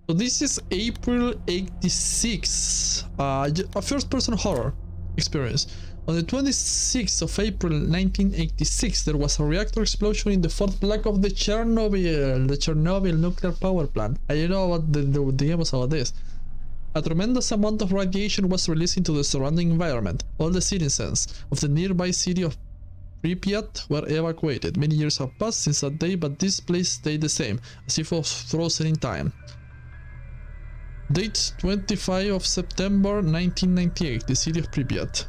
So this is April 86, a first-person horror experience. On the 26th of April 1986, there was a reactor explosion in the fourth block of the Chernobyl nuclear power plant. I don't know what the game was about this. A tremendous amount of radiation was released into the surrounding environment. All the citizens of the nearby city of Pripyat were evacuated. Many years have passed since that day, but this place stayed the same, as if it was frozen in time. Date 25 of September 1998, the city of Pripyat.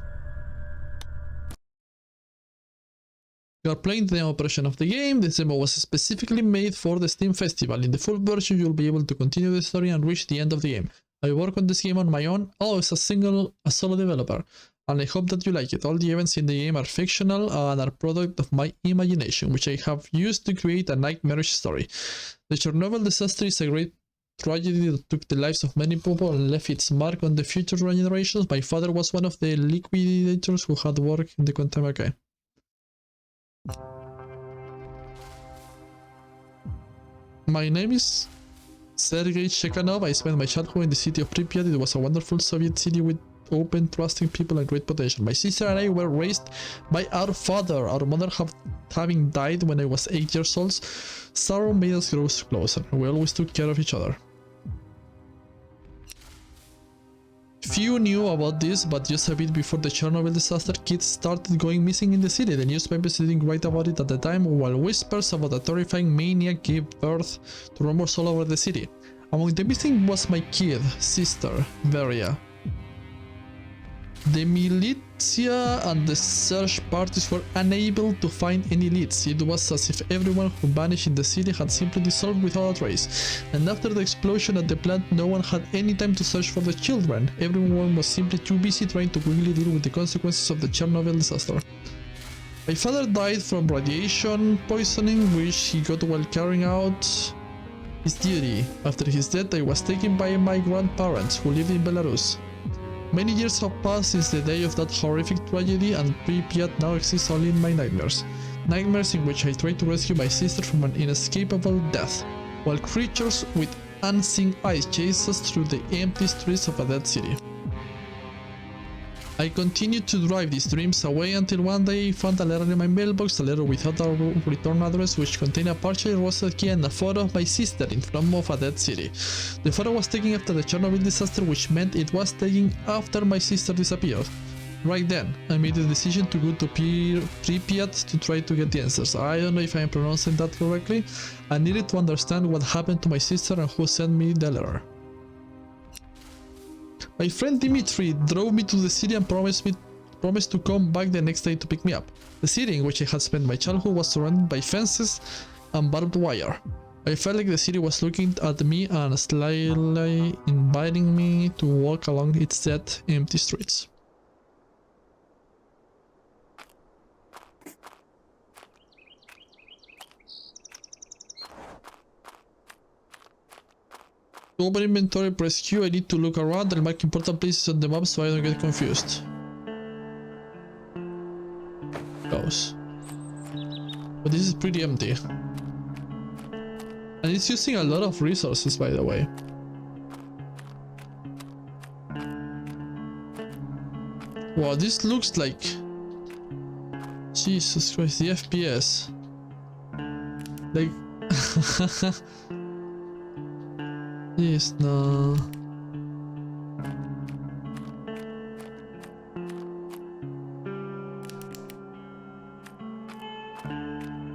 You are playing the demo version of the game. This demo was specifically made for the Steam Festival. In the full version, you'll be able to continue the story and reach the end of the game. I work on this game on my own, always a solo developer, and I hope that you like it. All the events in the game are fictional and are product of my imagination, which I have used to create a nightmarish story. The Chernobyl disaster is a great tragedy that took the lives of many people and left its mark on the future generations. My father was one of the liquidators who had worked in the contamination. My name is Sergei Chekhanov. I spent my childhood in the city of Pripyat. It was a wonderful Soviet city with open, trusting people and great potential. My sister and I were raised by our father. Our mother having died when I was 8 years old. Sorrow made us grow closer. We always took care of each other. Few knew about this, but just a bit before the Chernobyl disaster, kids started going missing in the city. The newspapers didn't write about it at the time, while whispers about a terrifying maniac gave birth to rumors all over the city. Among the missing was my kid, sister, Veria. The militia and the search parties were unable to find any leads. It was as if everyone who vanished in the city had simply dissolved without a trace. And after the explosion at the plant, no one had any time to search for the children. Everyone was simply too busy trying to quickly deal with the consequences of the Chernobyl disaster. My father died from radiation poisoning, which he got while carrying out his duty. After his death, I was taken by my grandparents, who lived in Belarus. Many years have passed since the day of that horrific tragedy, and Pripyat now exists only in my nightmares. Nightmares in which I try to rescue my sister from an inescapable death, while creatures with unseen eyes chase us through the empty streets of a dead city. I continued to drive these dreams away until one day I found a letter in my mailbox, a letter without a return address, which contained a partially rusted key and a photo of my sister in front of a dead city. The photo was taken after the Chernobyl disaster, which meant it was taken after my sister disappeared. Right then, I made the decision to go to Pripyat to try to get the answers. I don't know if I am pronouncing that correctly. I needed to understand what happened to my sister and who sent me the letter. My friend Dimitri drove me to the city and promised to come back the next day to pick me up. The city in which I had spent my childhood was surrounded by fences and barbed wire. I felt like the city was looking at me and slyly inviting me to walk along its dead, empty streets. To open inventory, press Q. I need to look around and mark important places on the map so I don't get confused. Goes. But this is pretty empty. And it's using a lot of resources, by the way. Wow, this looks like... Jesus Christ, the FPS. Like... Yes, no.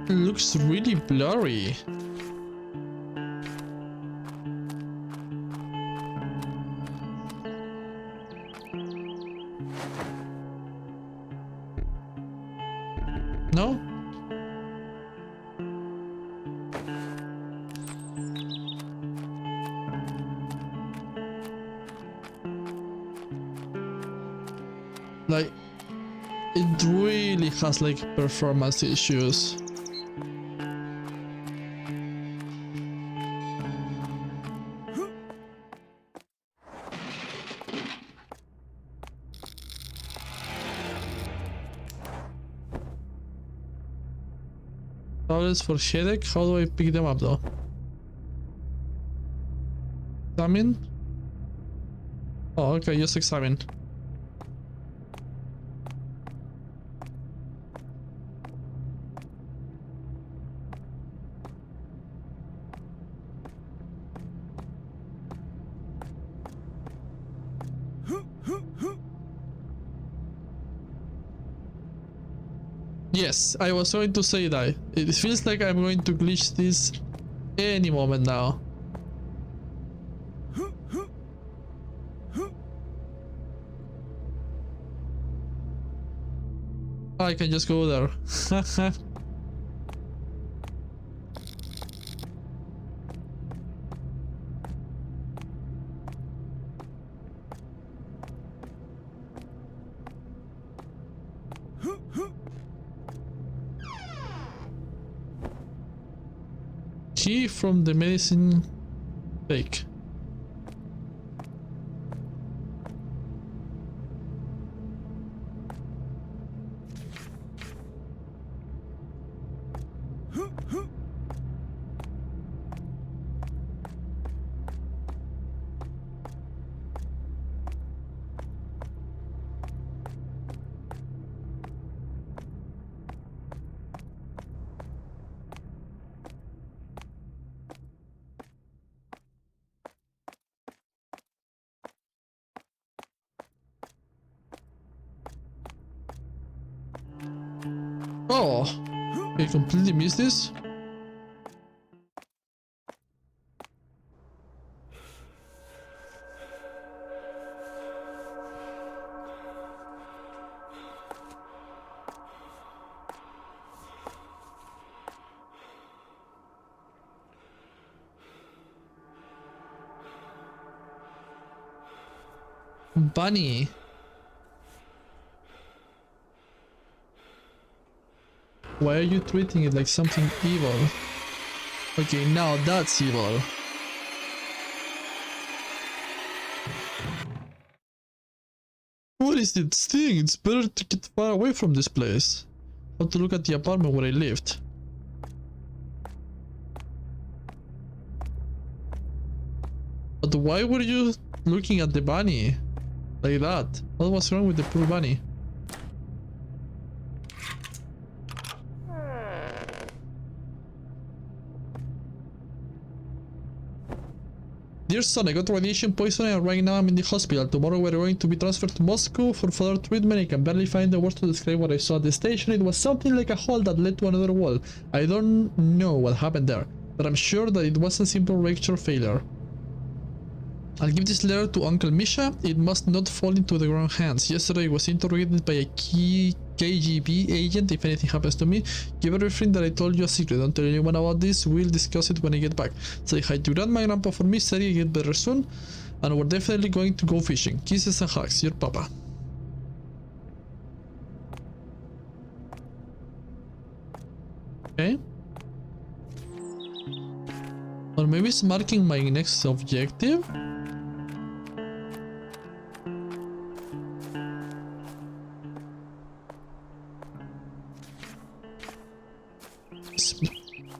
It looks really blurry. No? Like, it really has like performance issues. Tablets for headache, how do I pick them up though? Examine? Oh, okay, just examine. Yes, I was going to say that. It feels like I'm going to glitch this any moment now. I can just go there. Key from the medicine fake. Oh, I completely missed this. Bunny. Why are you treating it like something evil? Okay, now that's evil. What is this thing? It's better to get far away from this place. I have to look at the apartment where I lived. But why were you looking at the bunny like that? What was wrong with the poor bunny? Dear son, I got radiation poisoning and right now I'm in the hospital. Tomorrow we're going to be transferred to Moscow for further treatment. I can barely find the words to describe what I saw at the station. It was something like a hole that led to another wall. I don't know what happened there, but I'm sure that it wasn't simple reactor failure. I'll give this letter to Uncle Misha. It must not fall into the wrong hands. Yesterday I was interrogated by a KGB agent. If anything happens to me, give everything that I told you a secret. Don't tell anyone about this. We'll discuss it when I get back. Say hi to Grandma and Grandpa for me. Say get better soon. And we're definitely going to go fishing. Kisses and hugs. Your papa. Okay. Or maybe it's marking my next objective.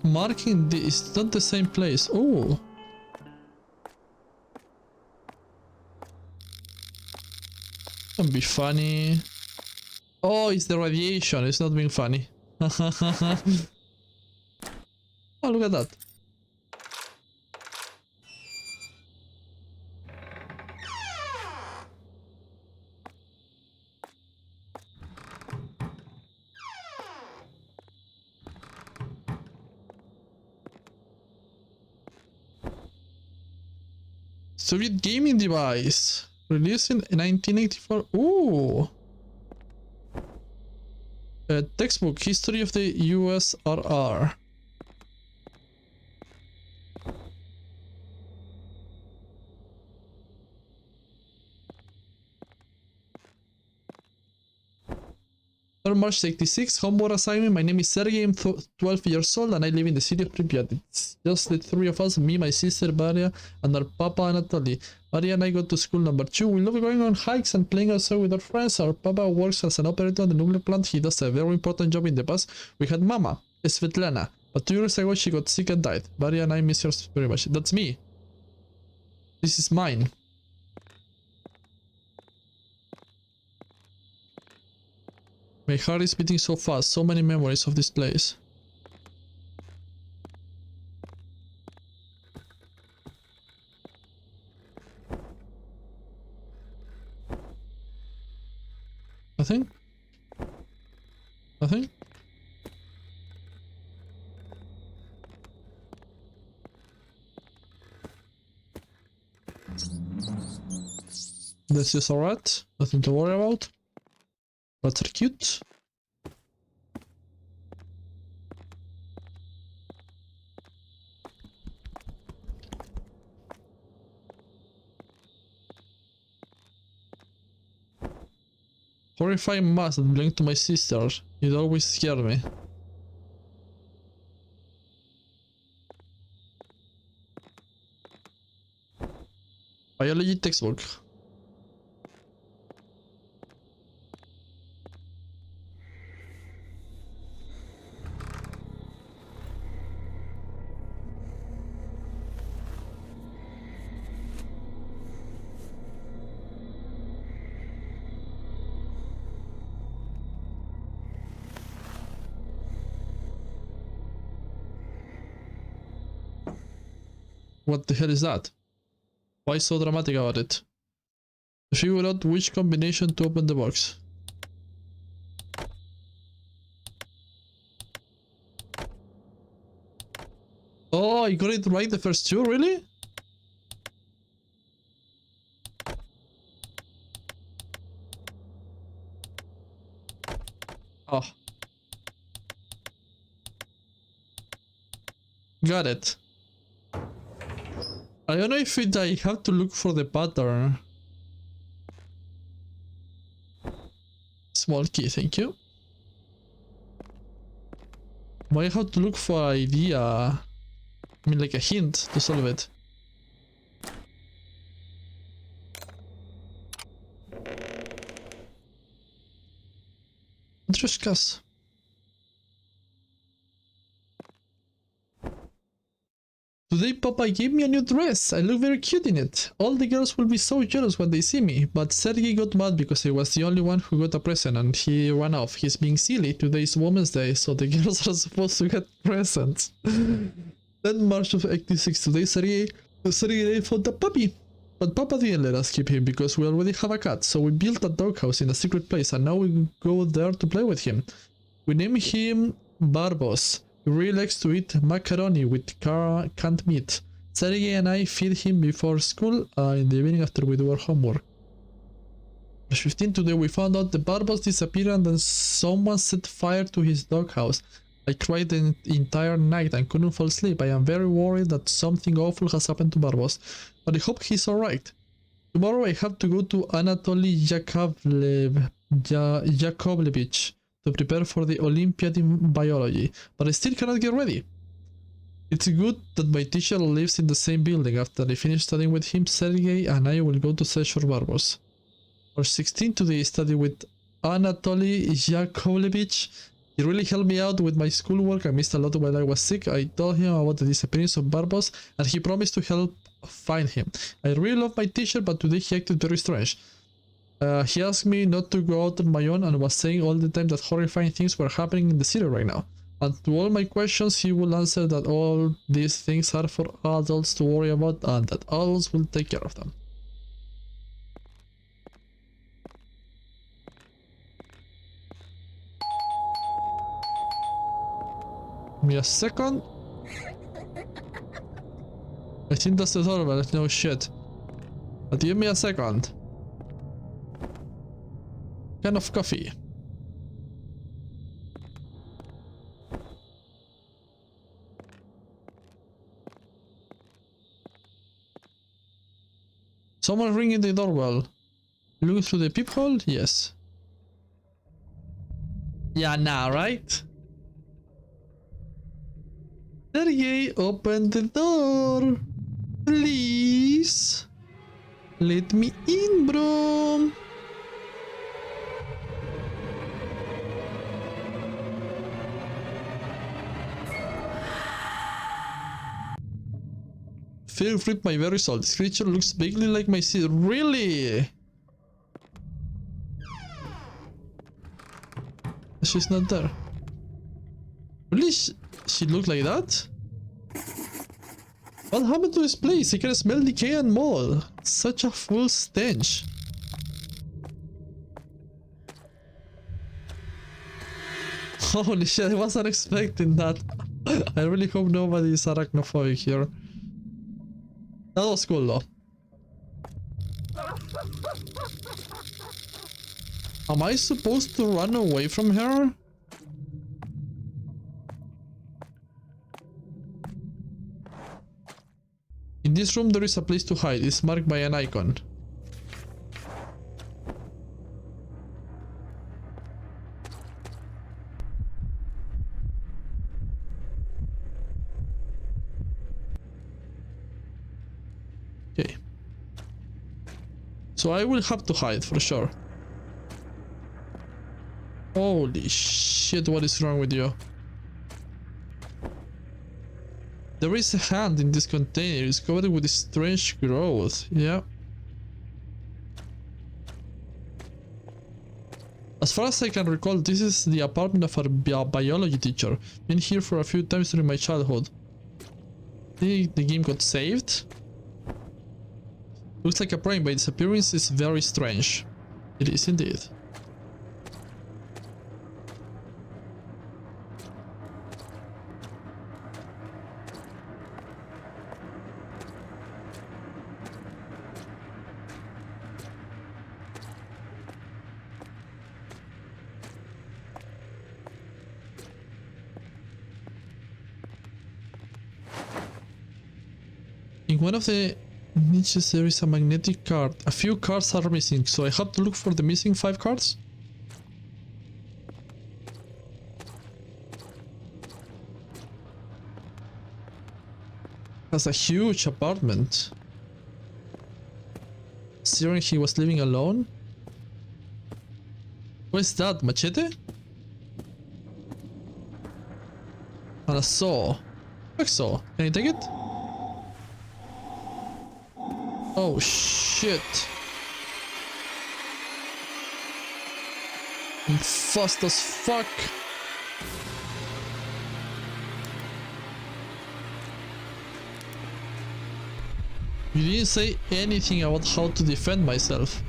Marking it's not the same place. Oh, can be funny. Oh, it's the radiation. It's not being funny. Oh, look at that. Soviet gaming device released in 1984. Ooh, a textbook history of the USRR. March 66, homework assignment. My name is Sergey, I'm 12 years old and I live in the city of Pripyat. It's just the three of us, me, my sister Varia, and our papa Anatoly. Varia and I go to school number 2. We love going on hikes and playing outside with our friends. Our papa works as an operator on the nuclear plant. He does a very important job in the past. We had Mama, Svetlana, but 2 years ago she got sick and died. Varia and I miss her very much. That's me. This is mine. My heart is beating so fast, so many memories of this place. Nothing? Nothing? This is alright, nothing to worry about. Rats are cute. Horrifying mask that belonged to my sister. It always scared me. Biology textbook. What the hell is that? Why so dramatic about it? To figure out which combination to open the box. Oh, I got it right the first two, really? Oh. Got it. I don't know if I have to look for the pattern. Small key, thank you. But I have to look for an idea. I mean, like a hint to solve it. Matryoshkas. Today Papa gave me a new dress. I look very cute in it. All the girls will be so jealous when they see me, but Sergey got mad because I was the only one who got a present and he ran off. He's being silly. Today is Women's Day, so the girls are supposed to get presents. Then March of 86, today Sergey found a puppy. But Papa didn't let us keep him because we already have a cat, so we built a doghouse in a secret place and now we go there to play with him. We name him Barbos. He really likes to eat macaroni with canned meat. Sergey and I feed him before school in the evening after we do our homework. March 15, today we found out the Barbos disappeared and then someone set fire to his doghouse. I cried the entire night and couldn't fall asleep. I am very worried that something awful has happened to Barbos, but I hope he's alright. Tomorrow I have to go to Anatoly Yakovlevich to prepare for the Olympiad in biology, but I still cannot get ready. It's good that my teacher lives in the same building. After I finish studying with him, Sergey and I will go to search for Barbos. March 16, today I study with Anatoly Yakovlevich. He really helped me out with my schoolwork. I missed a lot while I was sick. I told him about the disappearance of Barbos and he promised to help find him. I really love my teacher, but today he acted very strange. He asked me not to go out on my own and was saying all the time that horrifying things were happening in the city right now. And to all my questions, he will answer that all these things are for adults to worry about and that adults will take care of them. Give me a second. I think that's the doorbell, no shit. But give me a second. Can of coffee. Someone ringing the doorbell. Looking through the peephole? Yes. Yeah, nah, right? Sergey, open the door. Please. Let me in, bro. Fear gripped my very soul. This creature looks vaguely like my sister. Really? She's not there. Really? She looked like that? What happened to this place? I can smell decay and mold. Such a full stench. Holy shit, I wasn't expecting that. I really hope nobody is arachnophobic here. That was cool though. Am I supposed to run away from her? In this room there is a place to hide. It's marked by an icon. Okay. So I will have to hide for sure. Holy shit, what is wrong with you? There is a hand in this container. It's covered with strange growth. Yeah. As far as I can recall, this is the apartment of our biology teacher. Been here for a few times during my childhood. The game got saved? Looks like a prank, but its appearance is very strange. It is indeed. In one of the niches there is a magnetic card. A few cards are missing, so I have to look for the missing 5 cards? Has a huge apartment. Considering he was living alone? What is that? Machete? And a saw. Quick saw. Can you take it? Oh shit. I'm fast as fuck. You didn't say anything about how to defend myself.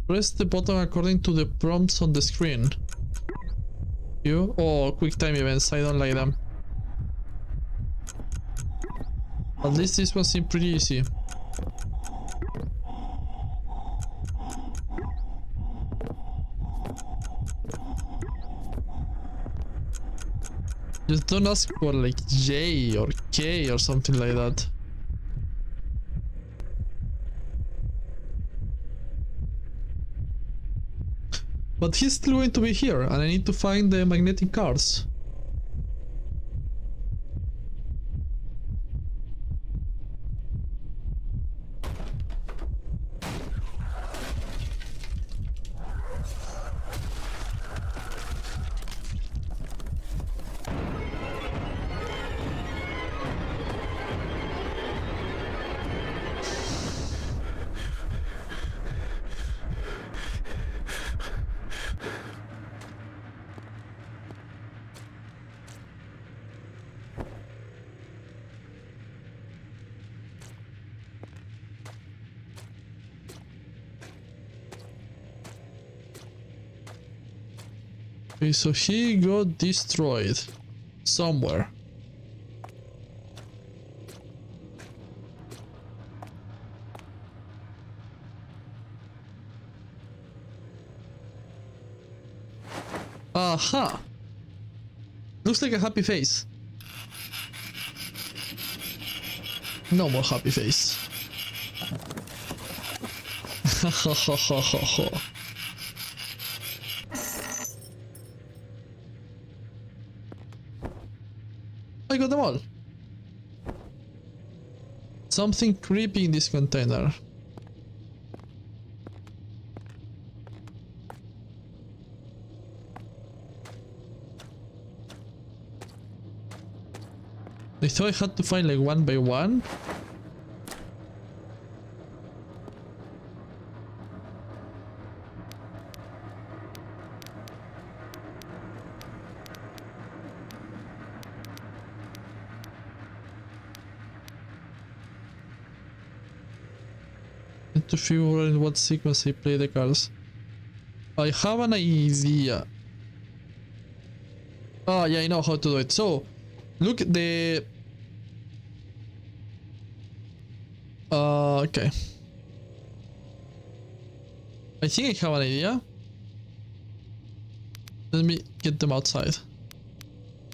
Press the button according to the prompts on the screen. You? Oh, quick time events, I don't like them. At least this one seemed pretty easy. Just don't ask for like J or K or something like that. But he's still going to be here and I need to find the magnetic cards. Okay, so he got destroyed somewhere. Aha! Looks like a happy face. No more happy face. I got them all. Something creepy in this container. I thought I had to find like one by one. Need to figure out in what sequence I play the cards. I have an idea. Oh yeah, I know how to do it. So, look the... okay. I think I have an idea. Let me get them outside.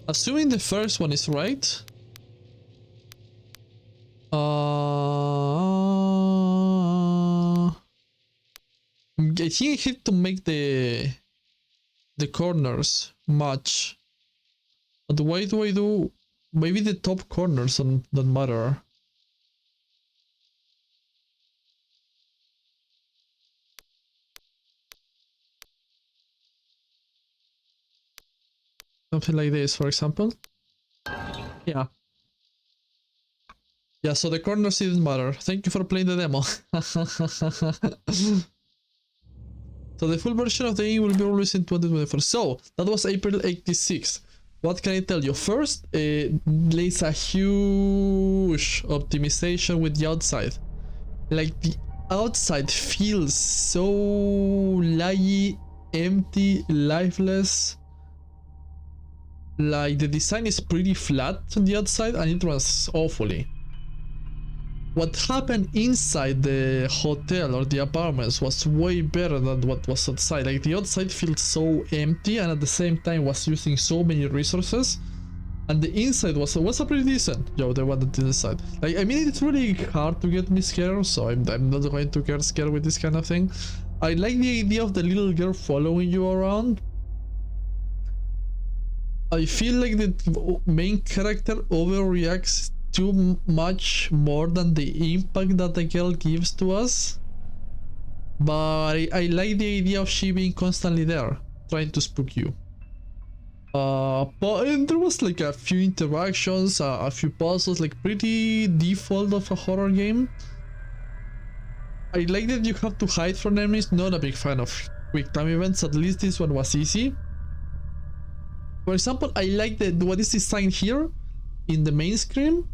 Assuming the first one is right. I think I have to make the corners match. But why do I do... Maybe the top corners don't matter. Something like this, for example. Yeah. Yeah, so the corners didn't matter. Thank you for playing the demo. So the full version of the game will be released in 2024. So that was April 86. What can I tell you? First, there's a huge optimization with the outside. Like the outside feels so laggy, empty, lifeless. Like the design is pretty flat on the outside and it runs awfully. What happened inside the hotel or the apartments was way better than what was outside. Like the outside feels so empty and at the same time was using so many resources. And the inside was pretty decent. Yo, the one that inside. Like, I mean, it's really hard to get me scared, so I'm not going to get scared with this kind of thing. I like the idea of the little girl following you around. I feel like the main character overreacts too much more than the impact that the girl gives to us. But I like the idea of she being constantly there, trying to spook you. And there was like a few interactions, a few puzzles, like pretty default of a horror game. I like that you have to hide from enemies, not a big fan of quick time events, at least this one was easy. For example, I like what is designed here in the main screen.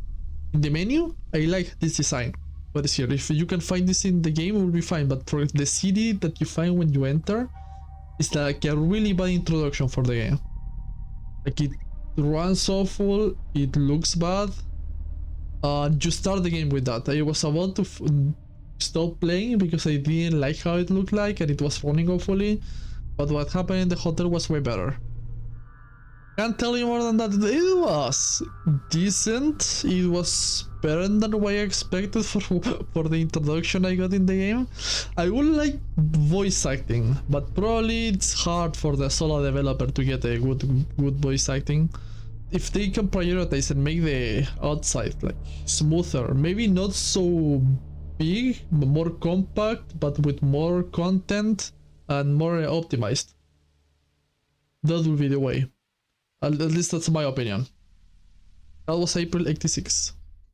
In the menu, I like this design. What is here? If you can find this in the game, it will be fine. But for the city that you find when you enter, it's like a really bad introduction for the game. Like it runs awful, it looks bad. You start the game with that. I was about to stop playing because I didn't like how it looked like and it was running awfully. But what happened in the hotel was way better. Can't tell you more than that. It was decent. It was better than what I expected for the introduction I got in the game. I would like voice acting, but probably it's hard for the solo developer to get a good voice acting. If they can prioritize and make the outside like smoother, maybe not so big, more compact, but with more content and more optimized, that will be the way. At least that's my opinion. That was April 86.